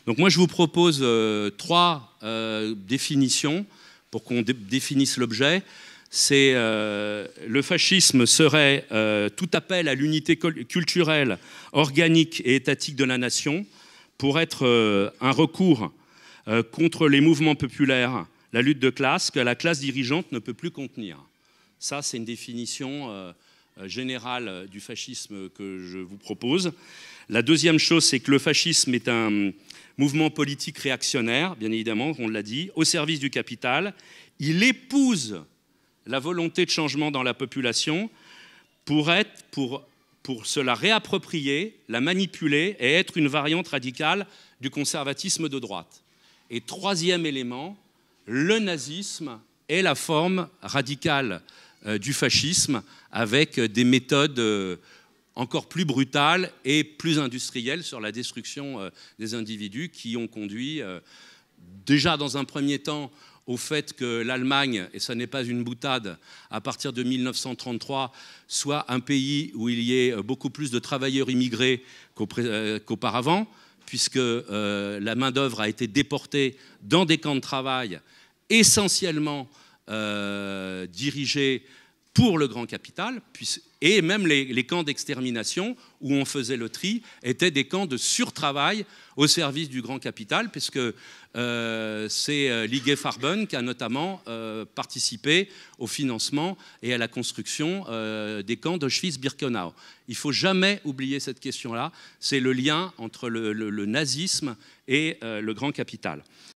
Donc moi, je vous propose trois définitions pour qu'on définisse l'objet. C'est le fascisme serait tout appel à l'unité culturelle, organique et étatique de la nation pour être un recours contre les mouvements populaires, la lutte de classe que la classe dirigeante ne peut plus contenir. Ça, c'est une définition générale du fascisme que je vous propose. La deuxième chose, c'est que le fascisme est un mouvement politique réactionnaire, bien évidemment, on l'a dit, au service du capital. Il épouse la volonté de changement dans la population pour se la réapproprier, la manipuler et être une variante radicale du conservatisme de droite. Et troisième élément, le nazisme est la forme radicale du fascisme avec des méthodes encore plus brutales et plus industrielles sur la destruction des individus qui ont conduit déjà dans un premier temps au fait que l'Allemagne, et ce n'est pas une boutade, à partir de 1933, soit un pays où il y ait beaucoup plus de travailleurs immigrés qu'auparavant, puisque la main-d'œuvre a été déportée dans des camps de travail essentiellement dirigés pour le grand capital, et même les camps d'extermination où on faisait le tri étaient des camps de surtravail au service du grand capital, puisque c'est l'IG Farben qui a notamment participé au financement et à la construction des camps d'Auschwitz-Birkenau. Il ne faut jamais oublier cette question-là, c'est le lien entre le nazisme et le grand capital.